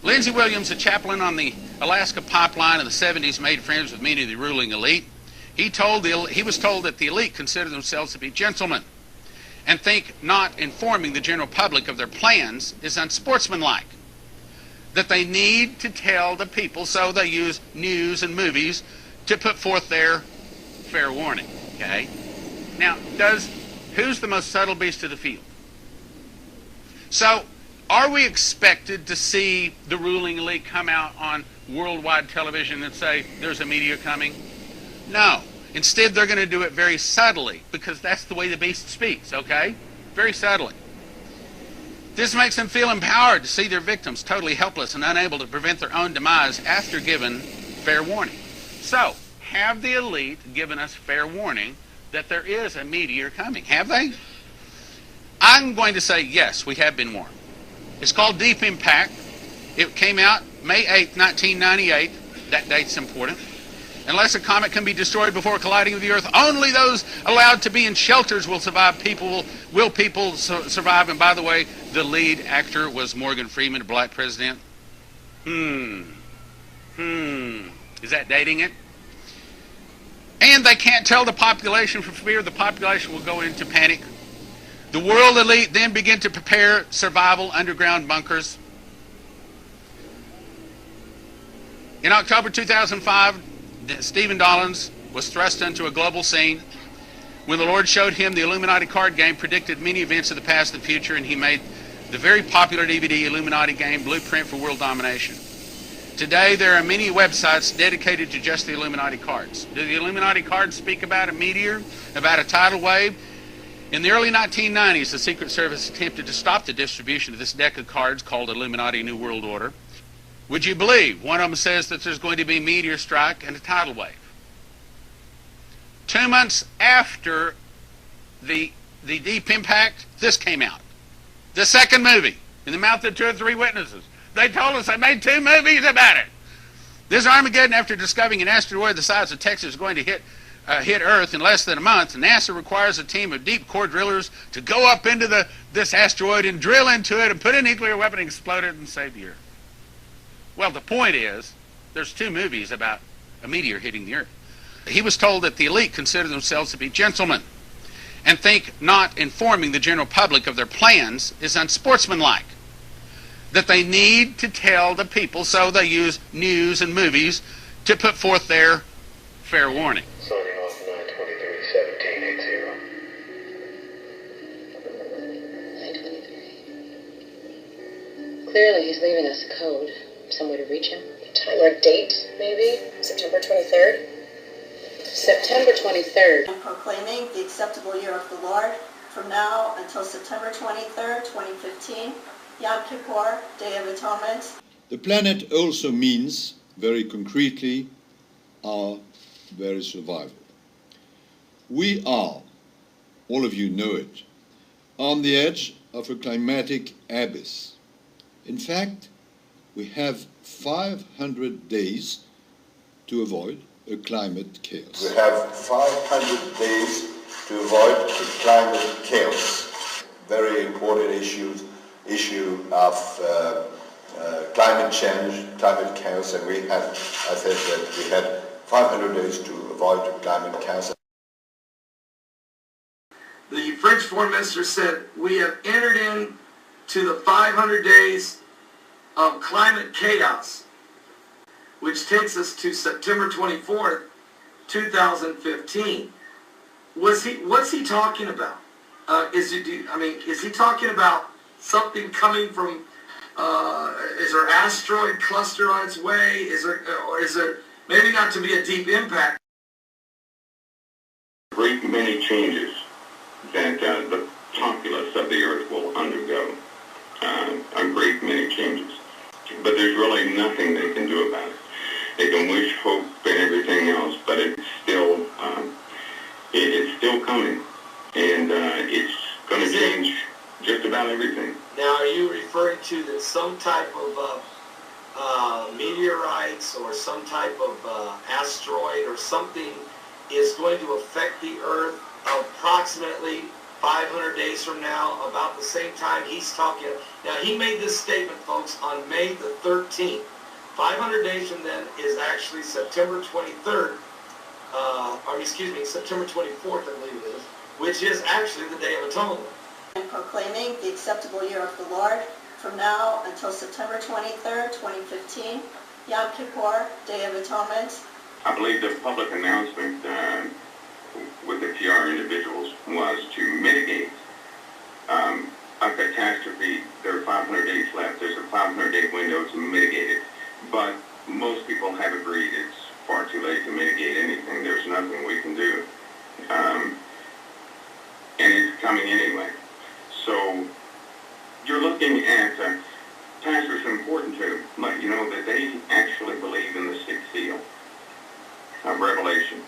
Lindsey Williams, a chaplain on the Alaska pipeline in the 70s, made friends with many of the ruling elite. He was told that the elite consider themselves to be gentlemen and think not informing the general public of their plans is unsportsmanlike. That they need to tell the people, so they use news and movies to put forth their fair warning. Okay? Now, who's the most subtle beast of the field? So, are we expected to see the ruling elite come out on worldwide television and say, there's a meteor coming? No. Instead, they're going to do it very subtly, because that's the way the beast speaks, okay? Very subtly. This makes them feel empowered to see their victims totally helpless and unable to prevent their own demise after given fair warning. So, have the elite given us fair warning that there is a meteor coming? Have they? I'm going to say yes, we have been warned. It's called Deep Impact. It came out May 8, 1998. That date's important. Unless a comet can be destroyed before colliding with the Earth, only those allowed to be in shelters will survive. Will people survive? And by the way, the lead actor was Morgan Freeman, a black president. Is that dating it? And they can't tell the population for fear the population will go into panic. The world elite then begin to prepare survival underground bunkers. In October 2005, Stephen Dollins was thrust into a global scene when the Lord showed him the Illuminati card game, predicted many events of the past and future, and he made the very popular DVD Illuminati game Blueprint for World Domination. Today, there are many websites dedicated to just the Illuminati cards. Do the Illuminati cards speak about a meteor, about a tidal wave? In the early 1990s, the Secret Service attempted to stop the distribution of this deck of cards called Illuminati New World Order. Would you believe one of them says that there's going to be a meteor strike and a tidal wave? 2 months after the Deep Impact, this came out. The second movie, in the mouth of 2 or 3 witnesses. They told us they made 2 movies about it. This Armageddon, after discovering an asteroid the size of Texas is going to hit Earth in less than a month, NASA requires a team of deep core drillers to go up into this asteroid and drill into it and put a nuclear weapon and explode it and save the Earth. Well, the point is, there's 2 movies about a meteor hitting the Earth. He was told that the elite consider themselves to be gentlemen and think not informing the general public of their plans is unsportsmanlike. That they need to tell the people, so they use news and movies to put forth their fair warning. Signing off 9/23/17/80. 9/23. Clearly he's leaving us a code. Some way to reach him. A time or a date, maybe? September 23rd? September 23rd. I'm proclaiming the acceptable year of the Lord from now until September 23rd, 2015, Yom Kippur, Day of Atonement. The planet also means, very concretely, our very survival. We are, all of you know it, on the edge of a climatic abyss. In fact, we have 500 days to avoid a climate chaos. We have 500 days to avoid the climate chaos. Very important issue of climate change, climate chaos, and I said that we had 500 days to avoid the climate chaos. The French Foreign Minister said, we have entered into the 500 days of climate chaos, which takes us to September 24th, 2015. What's he talking about? Is he talking about something coming from, is there asteroid cluster on its way? Or is there maybe not to be a deep impact? Great many changes that the populace of the Earth will undergo. A great many changes. But there's really nothing they can do about it. They can wish, hope, and everything else, but it's still coming. And it's going to change just about everything. Now, are you referring to some type of meteorites or some type of asteroid or something is going to affect the Earth approximately 500 days from now, about the same time he's talking. Now, he made this statement, folks, on May the 13th. 500 days from then is actually September 23rd, September 24th, I believe it is, which is actually the Day of Atonement. And proclaiming the acceptable year of the Lord from now until September 23rd, 2015, Yom Kippur, Day of Atonement. I believe the public announcement with the PR individuals was to mitigate a catastrophe. There are 500 days left. There's a 500-day window to mitigate it. But most people have agreed it's far too late to mitigate anything. There's nothing we can do. And it's coming anyway. So you're looking at, Pastor, it's important to let you know that they actually believe in the sixth seal of Revelation.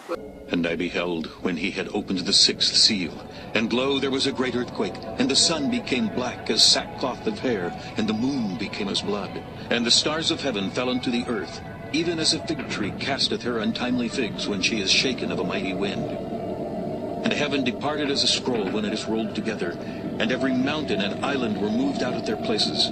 And I beheld, when he had opened the sixth seal, and lo, there was a great earthquake, and the sun became black as sackcloth of hair, and the moon became as blood, and the stars of heaven fell unto the earth, even as a fig tree casteth her untimely figs when she is shaken of a mighty wind. And heaven departed as a scroll when it is rolled together, and every mountain and island were moved out of their places.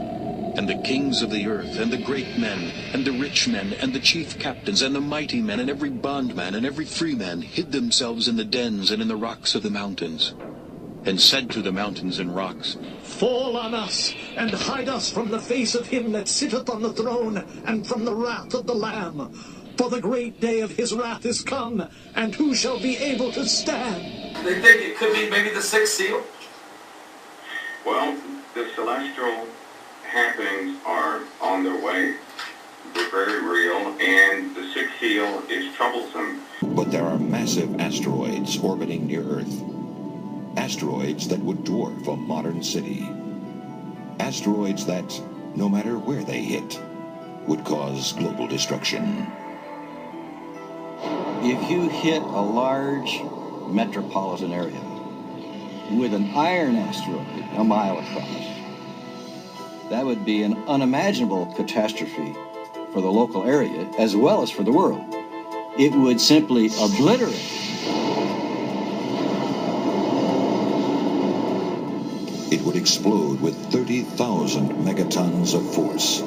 And the kings of the earth, and the great men, and the rich men, and the chief captains, and the mighty men, and every bondman, and every free man, hid themselves in the dens and in the rocks of the mountains, and said to the mountains and rocks, Fall on us, and hide us from the face of him that sitteth on the throne, and from the wrath of the Lamb. For the great day of his wrath is come, and who shall be able to stand? They think it could be maybe the sixth seal? Well, the celestial happenings are on their way. They're very real, and the sixth seal is troublesome. But there are massive asteroids orbiting near Earth. Asteroids that would dwarf a modern city. Asteroids that, no matter where they hit, would cause global destruction. If you hit a large metropolitan area with an iron asteroid a mile across, that would be an unimaginable catastrophe for the local area as well as for the world. It would simply obliterate. It would explode with 30,000 megatons of force,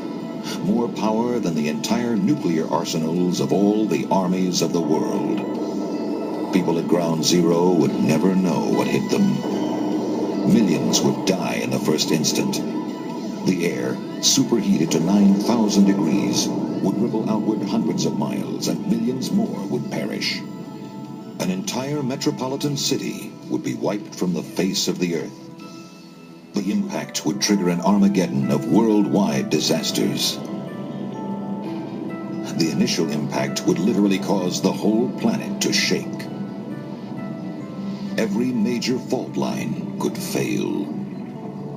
more power than the entire nuclear arsenals of all the armies of the world. People at ground zero would never know what hit them. Millions would die in the first instant. The air, superheated to 9,000 degrees, would ripple outward hundreds of miles, and millions more would perish. An entire metropolitan city would be wiped from the face of the earth. The impact would trigger an Armageddon of worldwide disasters. The initial impact would literally cause the whole planet to shake. Every major fault line could fail.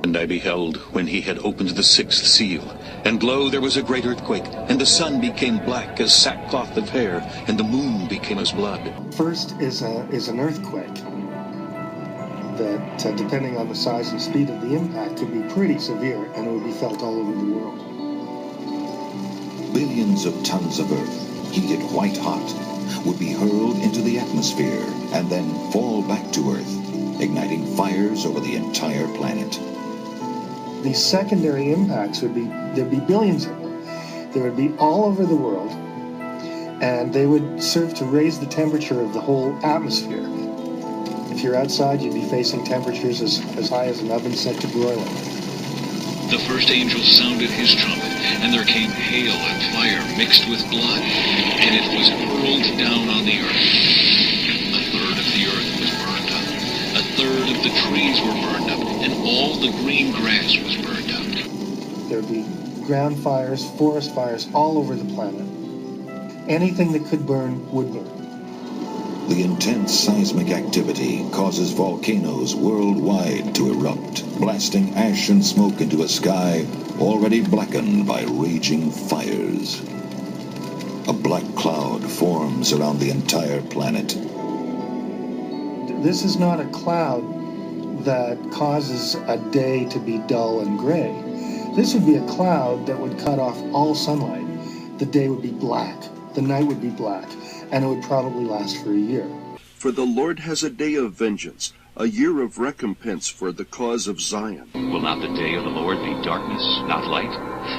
And I beheld, when he had opened the sixth seal, and lo, there was a great earthquake, and the sun became black as sackcloth of hair, and the moon became as blood. First is an earthquake that, depending on the size and speed of the impact, could be pretty severe, and it would be felt all over the world. Billions of tons of earth, heated white hot, would be hurled into the atmosphere and then fall back to Earth, igniting fires over the entire planet. These secondary impacts there'd be billions of them. They would be all over the world, and they would serve to raise the temperature of the whole atmosphere. If you're outside, you'd be facing temperatures as high as an oven set to broiling. The first angel sounded his trumpet, and there came hail and fire mixed with blood, and it was hurled down on the earth. A third of the earth was burned up, a third of the trees were burned up, and all the green grass was burned up. There'd be ground fires, forest fires all over the planet. Anything that could burn would burn. The intense seismic activity causes volcanoes worldwide to erupt, blasting ash and smoke into a sky already blackened by raging fires. A black cloud forms around the entire planet. This is not a cloud that causes a day to be dull and gray. This would be a cloud that would cut off all sunlight. The day would be black, the night would be black, and it would probably last for a year. For the Lord has a day of vengeance, a year of recompense for the cause of Zion. Will not the day of the Lord be darkness, not light?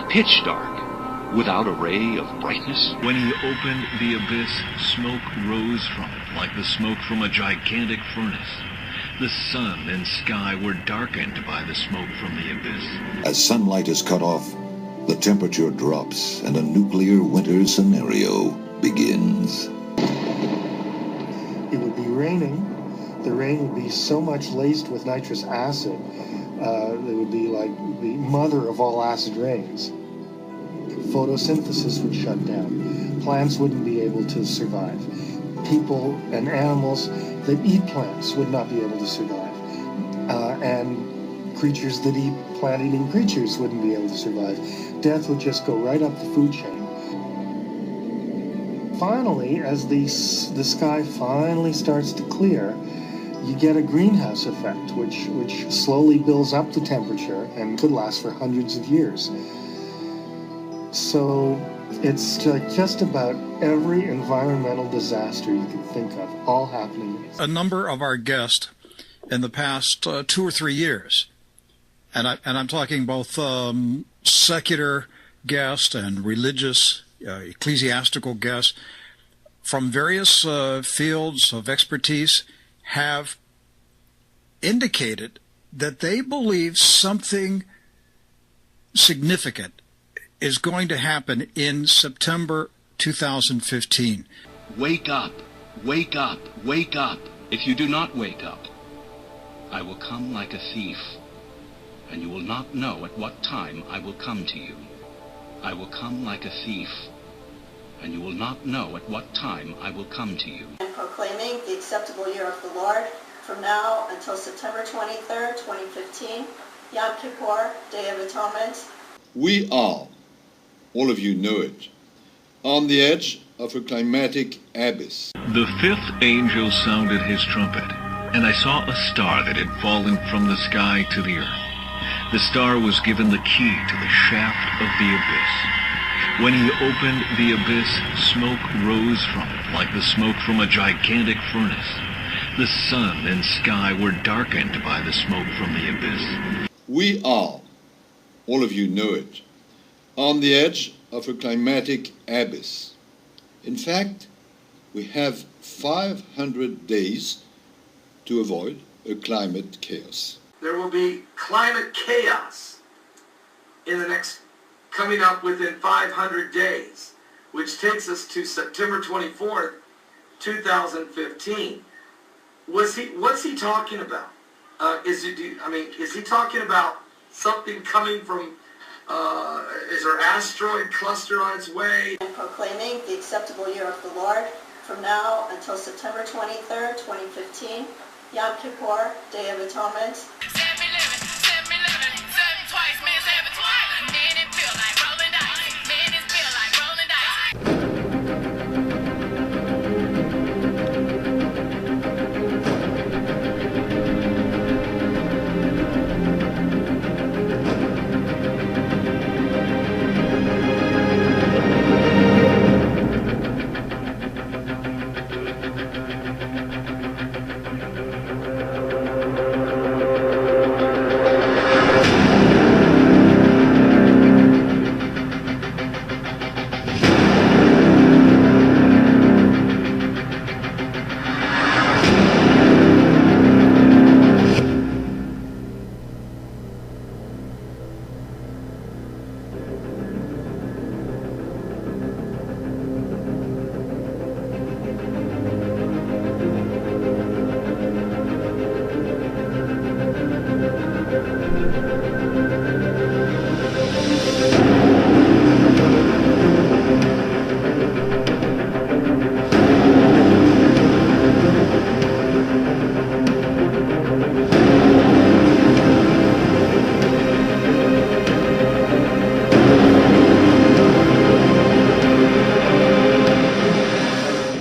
Pitch dark, without a ray of brightness? When he opened the abyss, smoke rose from it, like the smoke from a gigantic furnace. The sun and sky were darkened by the smoke from the abyss. As sunlight is cut off, the temperature drops and a nuclear winter scenario begins. It would be raining. The rain would be so much laced with nitrous acid, it would be like the mother of all acid rains. Photosynthesis would shut down. Plants wouldn't be able to survive. People and animals that eat plants would not be able to survive. And creatures that eat plant-eating creatures wouldn't be able to survive. Death would just go right up the food chain. Finally, as the sky finally starts to clear, you get a greenhouse effect, which slowly builds up the temperature and could last for hundreds of years. So it's just about every environmental disaster you can think of, all happening. A number of our guests in the past 2 or 3 years, and I'm talking both secular guests and religious, ecclesiastical guests from various fields of expertise, have indicated that they believe something significant is going to happen in September 2015. Wake up, wake up, wake up. If you do not wake up, I will come like a thief, and you will not know at what time I will come to you. I will come like a thief, and you will not know at what time I will come to you. And proclaiming the acceptable year of the Lord from now until September 23rd, 2015, Yom Kippur, Day of Atonement. We are, all of you know it, on the edge of a climatic abyss. The fifth angel sounded his trumpet, and I saw a star that had fallen from the sky to the earth. The star was given the key to the shaft of the abyss. When he opened the abyss, smoke rose from it, like the smoke from a gigantic furnace. The sun and sky were darkened by the smoke from the abyss. We are, all of you know it, on the edge of a climatic abyss. In fact, we have 500 days to avoid a climate chaos. There will be climate chaos in the next, coming up within 500 days, which takes us to September 24th, 2015. What's he talking about? Is he talking about something coming from, is there asteroid cluster on its way? And proclaiming the acceptable year of the Lord from now until September 23rd, 2015, Yom Kippur, Day of Atonement.